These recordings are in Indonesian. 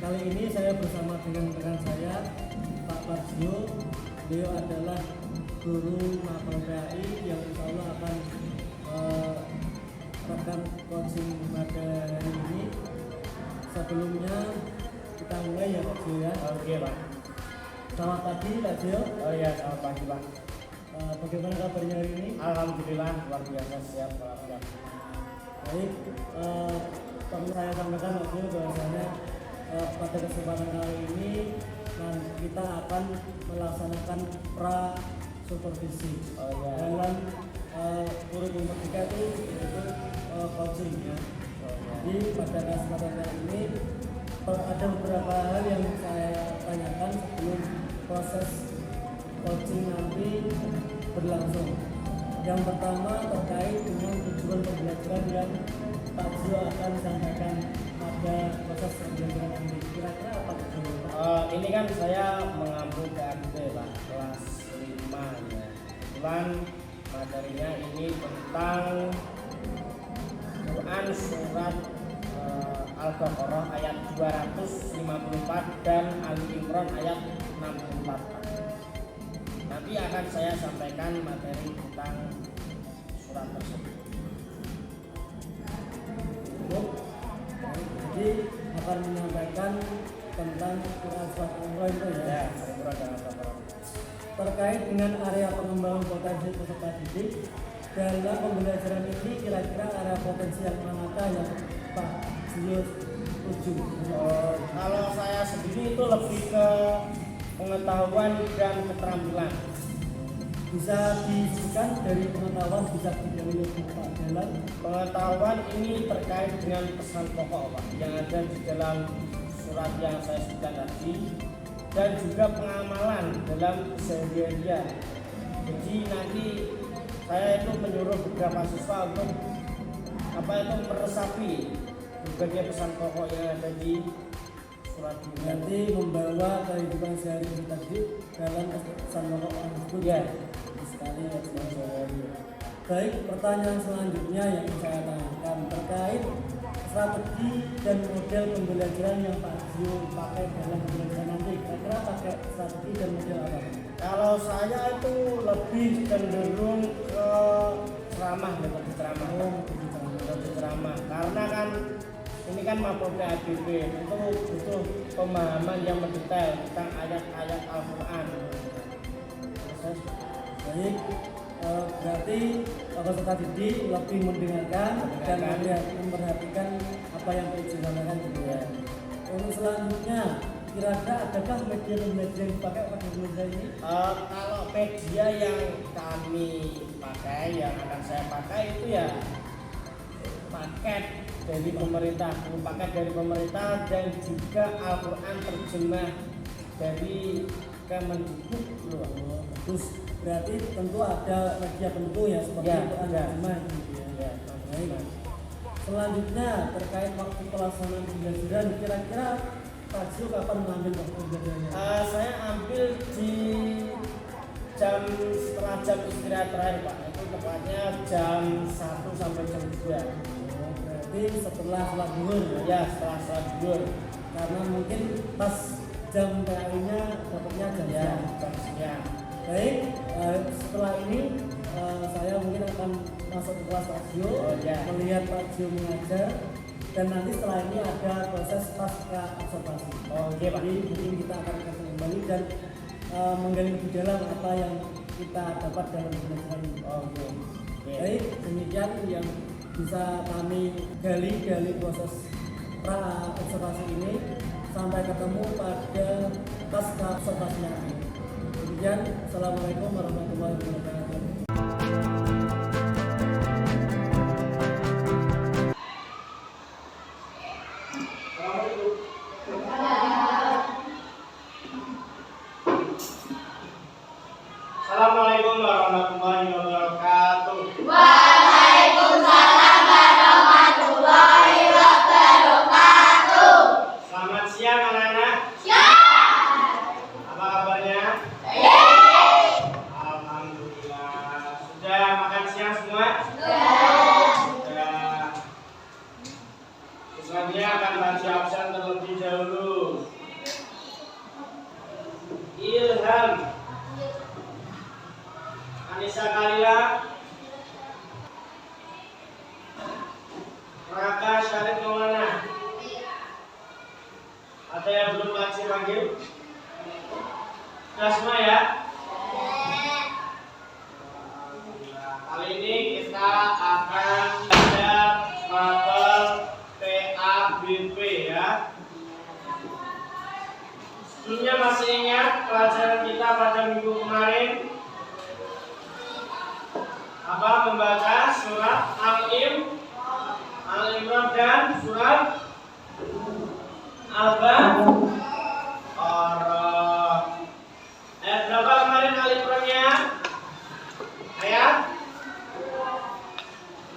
Kali ini saya bersama dengan rekan saya Pak Parjo. Beliau adalah guru mapel PAI yang insya Allah akan menerapkan coaching pada hari ini. Sebelumnya kita mulai ya Pak Jo ya. Oke Pak. Selamat pagi Pak Jo. Oh iya, selamat pagi Pak. Bagaimana kabarnya hari ini? Alhamdulillah luar biasa, siap Pak. Baik, perlu saya sampaikan Pak Jo bahwasanya pada kesempatan kali ini kita akan melaksanakan pra supervisi dalam kurikulum 3 itu coaching ya. Jadi pada kesempatan kali ini ada beberapa hal yang saya tanyakan sebelum proses coaching nanti berlangsung. Yang pertama terkait dengan tujuan pembelajaran yang Pak Jo akan sampaikan pada proses pembelajaran nanti. Kira-kira apa tujuan? Ini kan saya mengambil PAD Pak, kelas 5 ya. Kebetulan materinya ini tentang Quran surat Al-Baqarah ayat 254 dan Ali Imran ayat 64. Nanti akan saya sampaikan materi tentang surat tersebut. Jadi akan menyampaikan tentang Quran surat Al-Imran itu ya. Al-Imran dan Al-Baqarah. Terkait dengan area pengembangan potensi peserta didik dalam pembelajaran ini, kira-kira area potensi yang manakah yang Pak Jo tuju? Kalau saya sendiri itu lebih ke pengetahuan dan keterampilan. Bisa disebutkan dari pengetahuan, bisa dari Pak dalam Pengetahuan ini terkait dengan pesan pokok Pak yang ada di dalam surat yang saya sebutkan tadi, dan juga pengamalan dalam keseharian. Jadi nanti saya itu menyuruh beberapa siswa untuk meresapi berbagai pesan pokok yang ada di surat ini. nanti membawa kehidupan sehari-hari tadi dalam pesan pokok tersebut Ya. Sekali sehari-hari. Baik, pertanyaan selanjutnya yang saya tanyakan terkait strategi dan model pembelajaran yang Pak Jo pakai dalam pembelajaran nanti. Kira-kira pakai strategi dan model apa? Kalau saya itu lebih cenderung ke ceramah, lebih ceramah. Lebih ceramah. Karena kan ini kan mapel PADB itu butuh pemahaman yang mendetail tentang ayat-ayat Al-Quran. Baik, berarti peserta didik lebih mendengarkan dan memperhatikan apa yang disampaikan gitu ya. Untuk selanjutnya, kira-kira adakah media pembelajaran yang dipakai pada pembelajaran ini? Kalau media yang kami pakai, yang akan saya pakai itu ya paket dari pemerintah, paket dari pemerintah dan juga Al-Quran terjemah dari Kemendikbud. Terus berarti tentu ada media tentu ya seperti Al-Quran terjemah gitu ya. Baik. Selanjutnya terkait waktu pelaksanaan pembelajaran, kira-kira Pak Jo kapan mengambil waktu pembelajarannya? Saya ambil di setelah jam istirahat terakhir Pak, itu tepatnya jam 1 sampai jam 2. Berarti setelah sholat zuhur Ya, setelah sholat zuhur. karena mungkin pas jam PAI-nya dapatnya jam siang. Baik, setelah ini saya mungkin akan masuk ke kelas Pak Jo, melihat Pak Jo mengajar, dan nanti setelah ini ada proses pasca observasi. Oke Pak. Jadi mungkin kita akan kembali dan menggali lebih dalam apa yang kita dapat dalam pembelajaran ini. Oke. Baik, demikian yang bisa kami gali dari proses pra observasi ini. Sampai ketemu pada pasca observasi nanti. Demikian, assalamualaikum warahmatullahi wabarakatuh. Assalamualaikum warahmatullahi wabarakatuh. Waalaikumsalam warahmatullahi wabarakatuh. Selamat siang anak-anak. Siap. Apa kabarnya? Baik. Alhamdulillah. Sudah makan siang semua? Sudah. Selanjutnya akan baca absen terlebih dahulu. Bisa kalian? Raka Syarif Maulana. Ada yang belum ngaji panggil? Sudah semua ya? Kali ini kita akan belajar mapel PABP ya. Sebelumnya masih ingat pelajaran kita pada minggu kemarin apa? Membaca surat Al-Imran dan surat Al-Baqarah. Ayat berapa kemarin Al-Imrannya? Ayat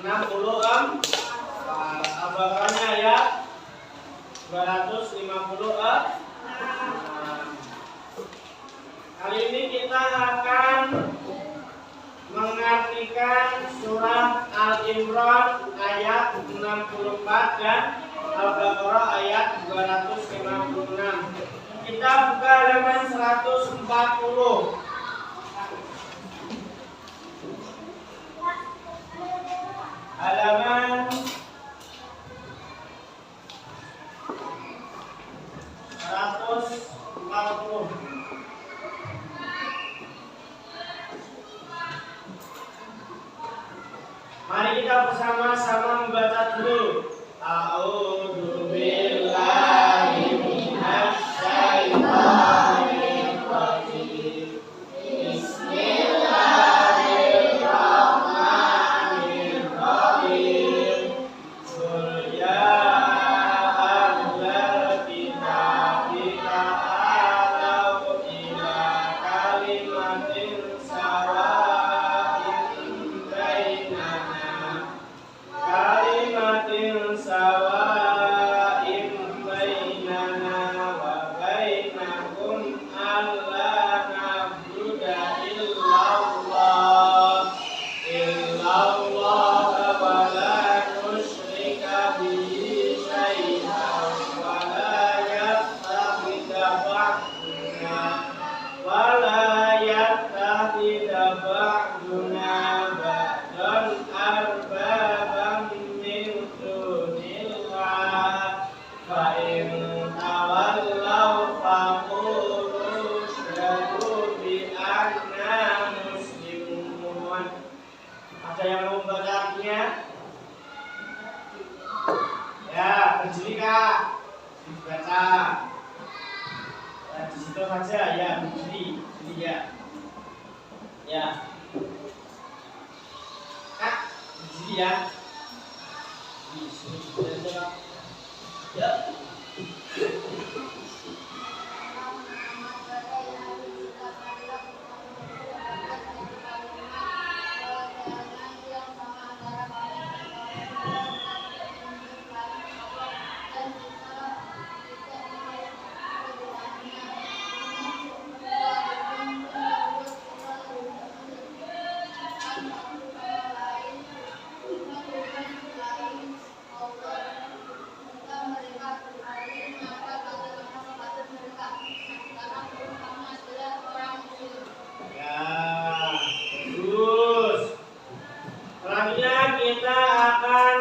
66. Al-Baqarahnya ayat 256. Kali ini kita akan mengartikan surat Al-Imran ayat 64 dan Al-Baqarah ayat 256. Kita buka halaman 140. Halaman 140. Mari kita bersama-sama membaca dulu. A'udzu billahi minasy syaithanir rajim. Bismillahirrahmanirrahim. Qul ya ahlal kitabi ta'alau ila kalimatin sawa'in bainana wa bainakum alla na'budu illallah wa la nusyrika bihi syai'an wa la yattakhidha ba'duna ba'dan arbaban min dunillah fa in tawallaw faqulu syahadu bi anna muslimun. Ada yang mau membaca artinya? Ya, berdiri Kak. Dibaca. Ya, di situ saja ya, berdiri ya. Ya. Kak, berdiri ya. Di sini saja. Ya.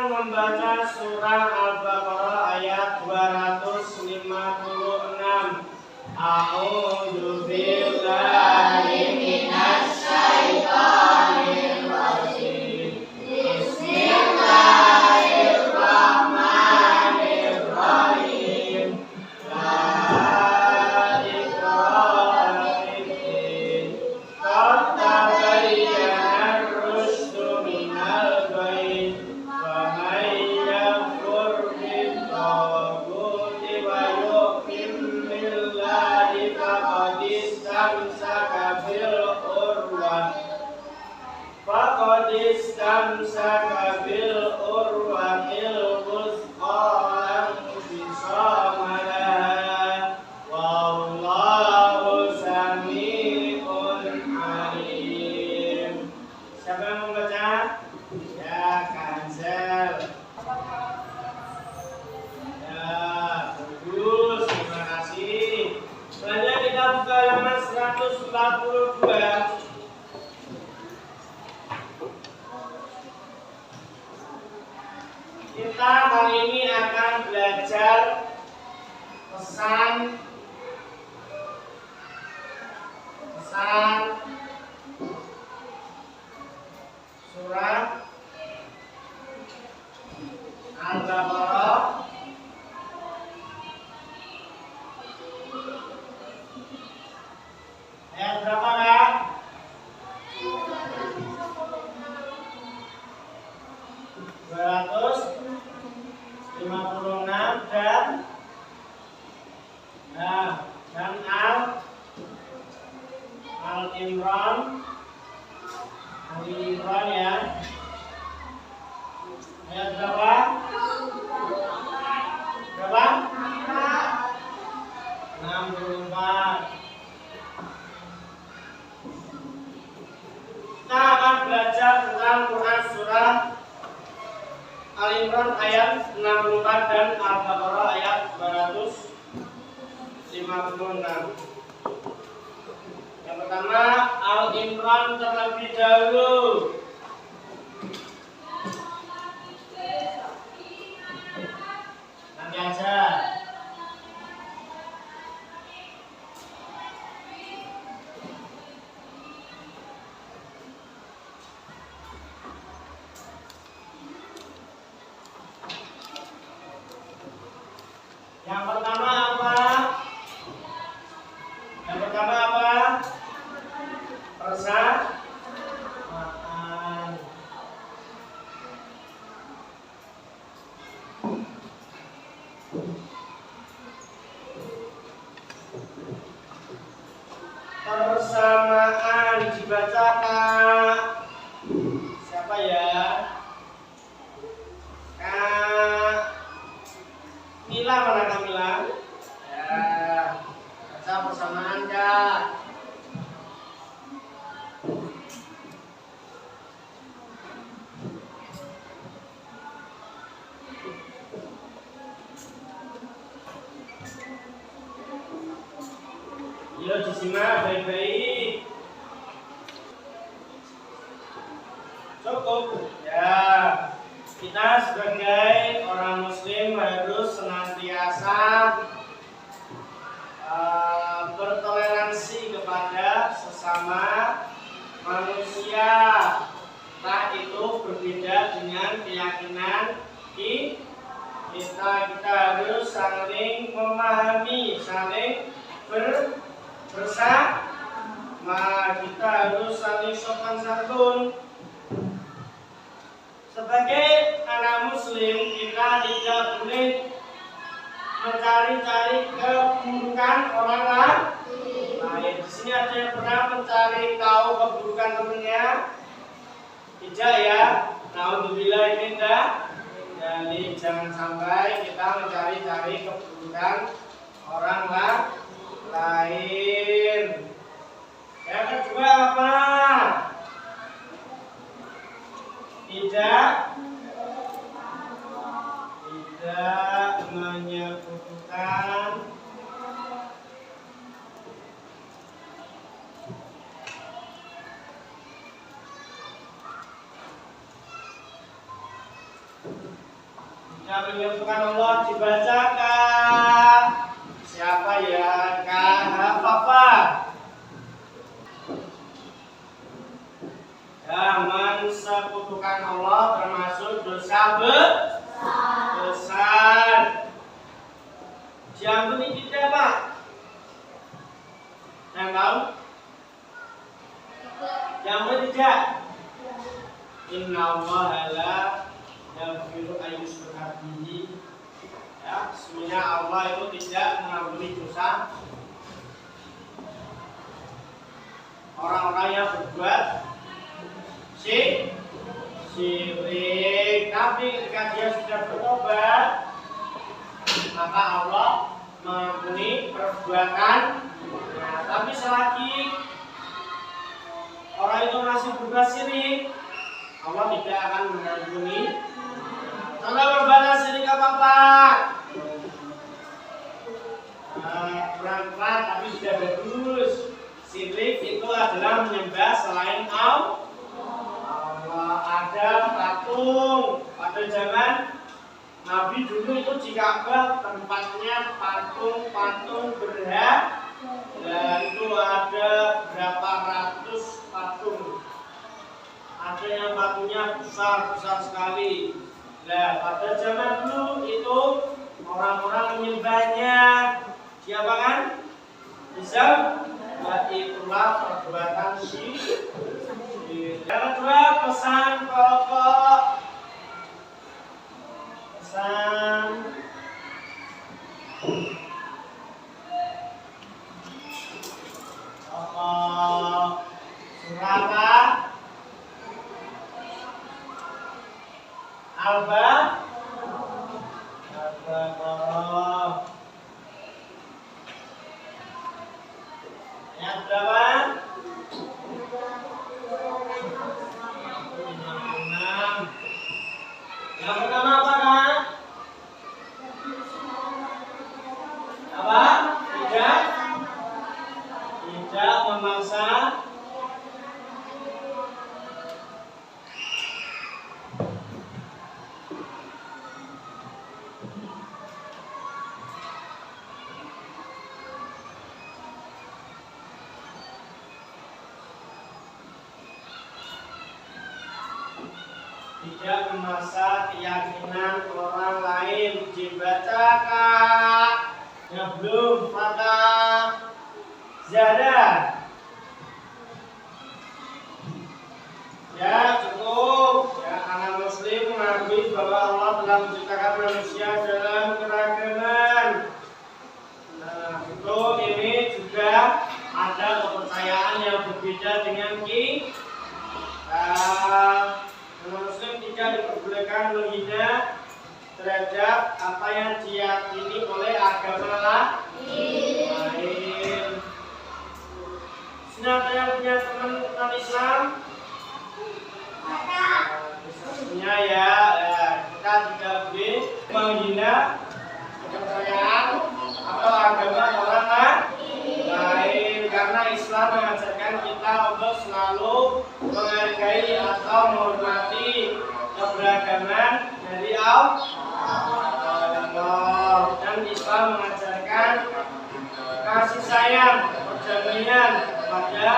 Membaca surah Al-Baqarah ayat 256. A'udzu billahi minasy syaithanir rajim. Bismillahirrahmanirrahim. La ikraha fid-din. Qad tabayyana ar-rusydu minal ghayy. Faqad mengajar pesan surah Al-Baqarah ayat berapa Kak? 256 dan Al-Imran ya. Ayat berapa? Berapa? 64. Kita akan belajar tentang Quran surah Al-Imran ayat 64 dan Al-Baqarah ayat 256. Yang pertama Al-Imran terlebih dahulu. Nanti aja. Yang pertama apa? Persamaan. Persamaan dibaca Kak. Siapa ya? Kak Mila, mana Kak Mila? Ya, baca persamaan Kak. Yo disimak baik-baik. Cukup. Ya. Kita sebagai orang muslim harus senantiasa bertoleransi kepada sesama manusia. Entah itu berbeda dengan keyakinan kita harus saling memahami, saling bersama. Kita harus saling sopan santun. Sebagai anak muslim, kita tidak boleh mencari-cari keburukan orang lain. Di sini ada yang pernah mencari tahu keburukan temannya? Tidak ya. Alhamdulillah ini tidak. Jadi jangan sampai kita mencari-cari keburukan orang lain. Yang kedua apa? Tidak menyebutkan Allah dibacakan. Siapa ya? Kak Hafafah. Mensekutukan Allah termasuk dosa besar. Diampuni tidak Pak? Yang tahu? Diampuni tidak? Inna Allah la yaghfiru an yushraka bihi. Ya, sebenarnya Allah itu tidak mengampuni dosa orang-orang yang berbuat syirik. Tapi ketika dia sudah bertobat, maka Allah mengampuni perbuatan. Nah, tapi selagi orang itu masih berbuat syirik, Allah tidak akan mengampuni. Contoh perbuatan syirik apa? Kurang tapi sudah bagus. Syirik itu adalah menyembah selain Allah. Ada patung pada zaman Nabi Nabi dulu itu di Ka'bah tempatnya patung-patung berhala. Dan itu ada berapa ratus patung. Ada yang patungnya besar-besar sekali. Nah, pada zaman dulu itu orang-orang menyembahnya siapa kan? Bisa? Nah, itulah perbuatan syirik. Yang kedua, pesan pokok. Pesan pokok surat Al-Baqarah. Yang berapa? 66. Yang pertama apa kan? Apa? Tidak memaksa keyakinan orang lain. Dibaca Kak? Ya belum, maka Zara. Ya cukup. Ya, anak muslim mengakui bahwa Allah telah menciptakan manusia dalam keragaman. Nah, itu ini juga ada kepercayaan yang berbeda dengan kita. Muslim tidak diperbolehkan menghina terhadap apa yang diyakini oleh agama lain. Siapa yang punya teman Islam? Punya ya, kita tidak boleh menghina kepercayaan atau agama orang lain, karena Islam mengajarkan kita untuk selalu menghargai atau menghormati keberagaman dari Allah. Dan Islam mengajarkan kasih sayang, perdamaian pada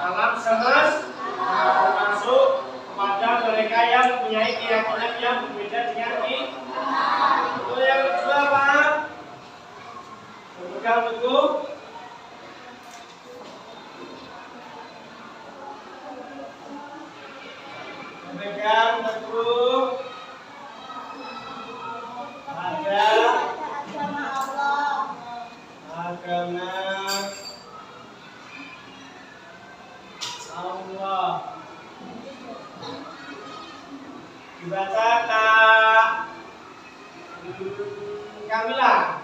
alam semesta, termasuk kepada mereka yang mempunyai keyakinan yang berbeda dengan kita. Itu yang kedua, Pak. Berpegang teguh pada agama Allah. Dibaca Kak Kamila.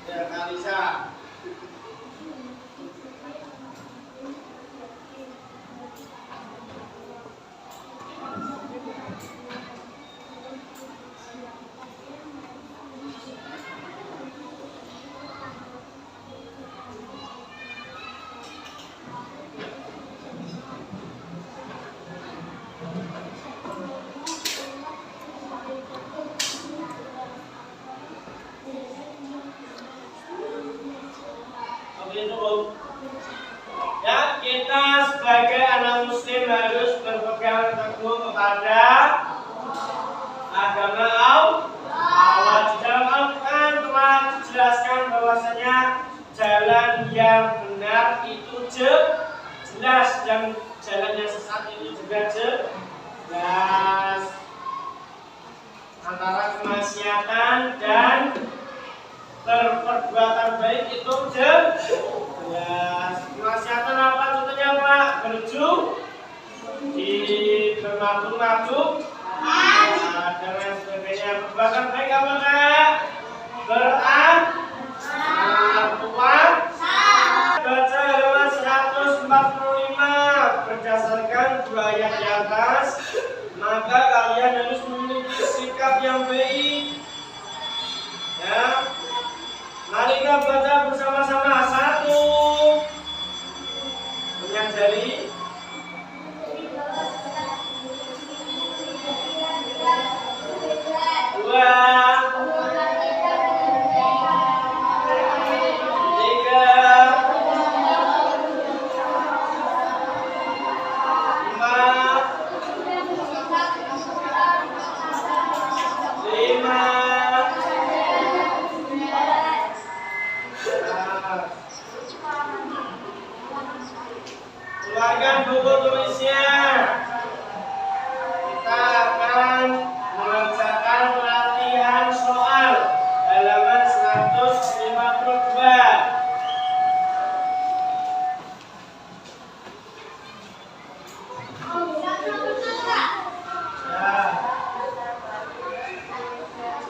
Ya, Kalisa. Ya, kita sebagai anak muslim harus berpegang teguh kepada agama Allah. Di dalam Al-Quran telah dijelaskan bahwasanya jalan yang benar itu jelas dan jalan yang sesat itu juga jelas. Antara kemaksiatan dan perbuatan baik itu jelas. Kemaksiatan apa contohnya Pak? Bermabuk-mabuk dan lain sebagainya. Perbuatan baik apa Kak? Baca halaman 145. Berdasarkan dua ayat di atas, maka kalian harus memiliki sikap yang baik. Ya, mari kita baca bersama-sama. 1. Menyadari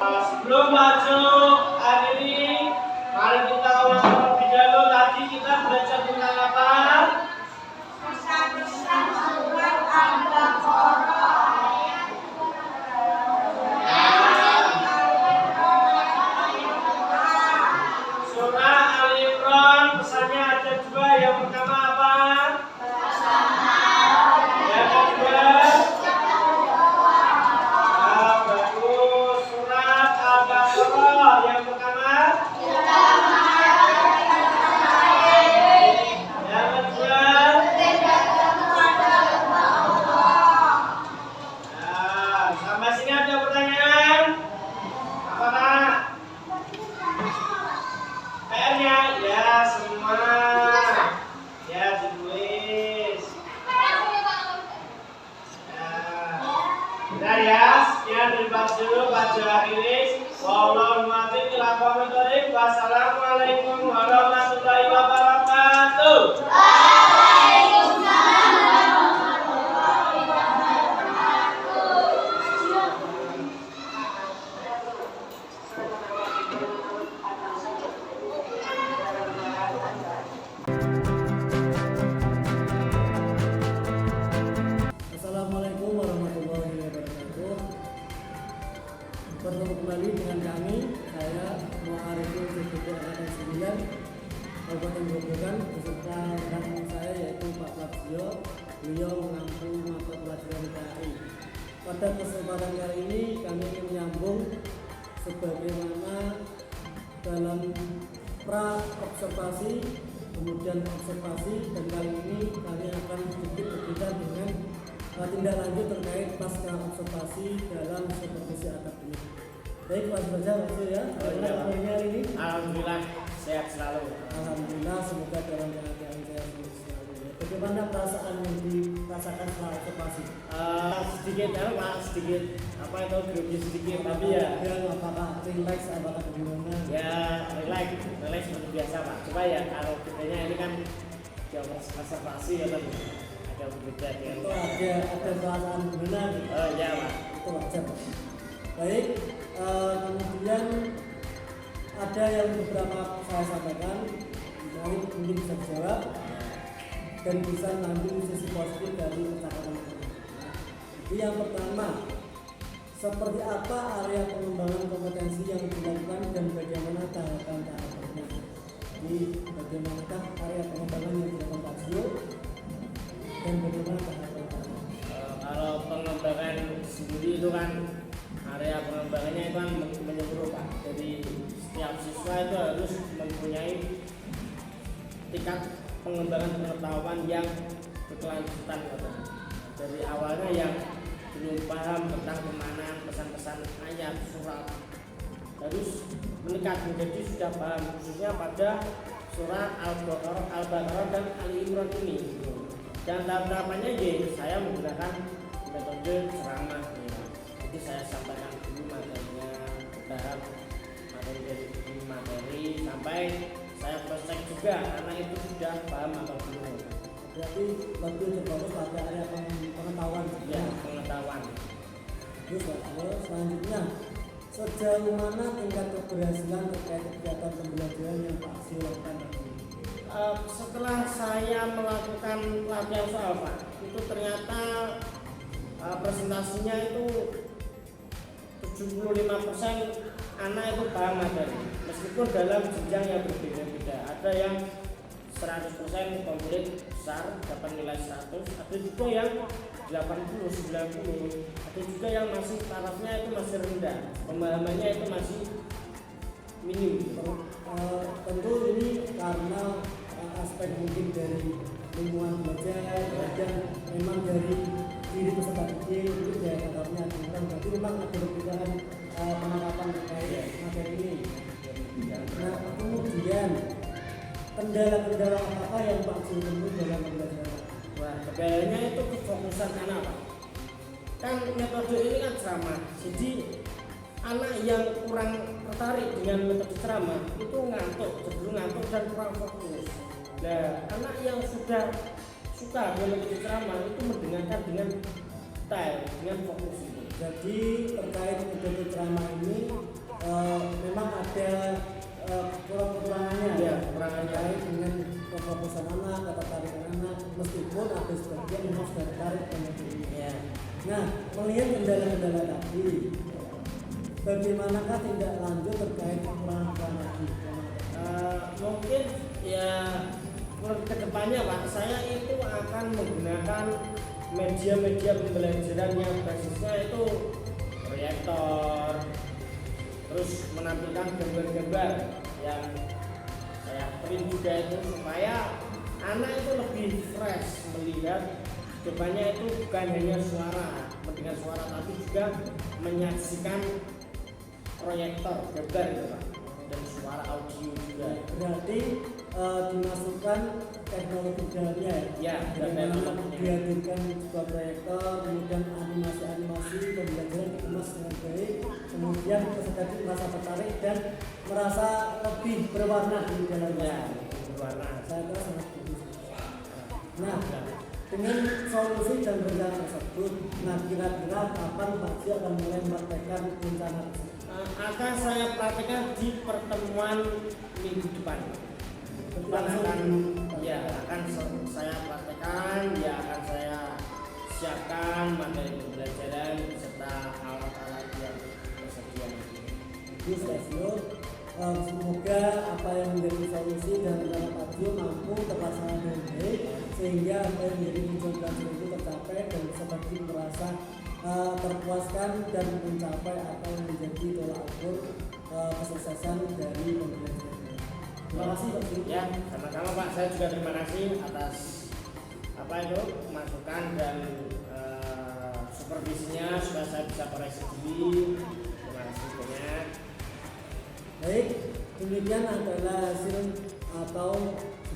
Sebelum masuk akhiri, mari kita ulang terlebih dahulu. Tadi kita belajar tentang apa? Surah Al-Imran, pesannya ada dua. Yang pertama apa? Yang kedua, bagus. Surat Al-Baqarah yang pertama. Yang kedua. Nah, sampai sini ada pertanyaan? Apa Pak? PR-nya ya semua. Ya ditulis. Nah ya, sekian dari Pak Zul, Pak Jahiris. Wassalamualaikum warahmatullahi wabarakatuh. Assalamualaikum warahmatullahi wabarakatuh. Bertemu kembali dengan kami, saya Muharifin CPT Angkatan 9 Kabupaten Grobogan beserta rekan saya yaitu Pak Praksio. Beliau mengampu mata pelajaran KAI. Pada kesempatan kali ini kami ingin menyambung sebagaimana dalam pra observasi, kemudian observasi, dan kali ini kami akan sedikit berbicara dengan tindak lanjut terkait pasca observasi dalam supervisi akademik. Baik, langsung saja Mas ya. Bagaimana kabarnya hari ini? Alhamdulillah sehat selalu. Alhamdulillah, semoga dalam keadaan sehat selalu. Bagaimana perasaan yang dirasakan setelah observasi? Sedikit Pak, sedikit apa itu grogi sedikit, tapi ya Apakah relax, apakah bagaimana? ya relax seperti biasa Pak. Coba ya kalau kitanya ini kan jam observasi ya kan ada berbeda dengan Itu ada perasaan benar gitu. ya Pak. Itu wajar. Baik, kemudian ada yang beberapa saya sampaikan, mungkin bisa dijawab dan bisa mengambil sisi positif dari percakapan kita. Jadi yang pertama, seperti apa area pengembangan kompetensi yang dilakukan dan bagaimana tahapan-tahapannya. Jadi bagaimanakah area pengembangan yang dilakukan Pak Zul dan bagaimana tahapan-tahapannya. Kalau pengembangan sendiri itu kan area pengembangannya itu kan menyeluruh Pak. Jadi setiap siswa itu harus mempunyai tingkat pengembangan pengetahuan yang berkelanjutan Pak. Dari awalnya yang belum paham tentang pemahaman pesan-pesan ayat surat harus meningkat menjadi sudah paham, khususnya pada surat Al-Baqarah dan Al-Imran ini. Dan tahap-tahapannya saya menggunakan metode ceramah ya. Jadi saya sampaikan dulu materinya, bertahap materi dari materi sampai saya cross check juga anak itu sudah paham atau belum. Berarti lebih terfokus pada area pengetahuan. Ya, pengetahuan. Terus Pak Zul, selanjutnya sejauh mana tingkat keberhasilan terkait kegiatan pembelajaran yang Pak Zul lakukan tadi? Setelah saya melakukan latihan soal Pak, itu ternyata presentasinya itu 75% anak itu paham materi, meskipun dalam jenjang yang berbeda-beda. Ada yang 100% komplit besar, dapat nilai 100, ada juga yang 80, 90, ada juga yang masih tarafnya itu masih rendah, pemahamannya itu masih minim. Tentu ini karena aspek mungkin dari lingkungan belajar dan memang dari diri peserta didik itu ya tangkapnya kurang. Berarti memang ada perbedaan penangkapan terkait materi ini. Nah, kemudian kendala-kendala apa yang Pak Zul temui dalam pembelajaran? Wah, kendalanya itu kefokusan anak Pak. Kan metode ini kan ceramah, jadi anak yang kurang tertarik dengan metode ceramah itu ngantuk, cenderung ngantuk dan kurang fokus. Nah, anak yang sudah suka dengan metode ceramah itu mendengarkan dengan detail, dengan fokus itu. Jadi terkait metode ceramah ini memang ada kekurangannya Ya, kekurangannya. terkait dengan kefokusan anak, ketertarikan anak, meskipun ada sebagian memang sudah tertarik dengan metode ini. Ya. Nah, melihat kendala-kendala tadi, bagaimanakah tindak lanjut terkait kekurangan tadi? Mungkin ya kedepannya Pak, saya itu akan menggunakan media-media pembelajaran yang basisnya itu proyektor, terus menampilkan gambar-gambar yang saya print juga itu supaya anak itu lebih fresh melihat depannya itu bukan hanya suara, mendengar suara tapi juga menyaksikan proyektor gambar itu Pak, dan suara audio juga. Berarti dimasukkan teknologi dalamnya Ya, dan bagaimana teknologinya. dihadirkan sebuah proyektor, kemudian animasi-animasi pembelajaran dikemas dengan baik, kemudian peserta didik merasa tertarik dan merasa lebih berwarna di dalamnya. Ya, berwarna. Saya kira sangat bagus. Nah, dengan solusi dan rencana tersebut, nah kira-kira kapan Pak Ji akan mulai mempraktekkan rencana tersebut? Akan saya praktekkan di pertemuan minggu depan. Akan saya praktekkan, ya akan saya siapkan materi pembelajaran beserta alat-alat yang tersedia. Jadi Stasiun, semoga apa yang menjadi solusi dan rencana Pak Jo mampu terlaksana dengan baik sehingga apa yang menjadi tujuan belajar itu tercapai dan seperti merasa terpuaskan dan mencapai apa yang menjadi tolak ukur kesuksesan dari pembelajaran. Terima kasih Pak Jo. Ya, sama-sama Pak. Saya juga terima kasih atas apa itu masukan dan supervisinya supaya saya bisa koreksi diri. Terima kasih banyak. Baik, demikian adalah hasil atau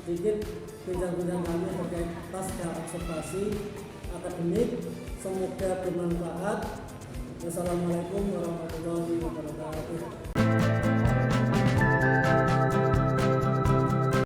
sedikit bincang-bincang kami terkait pasca observasi akademik. Semoga bermanfaat. Wassalamualaikum warahmatullahi wabarakatuh.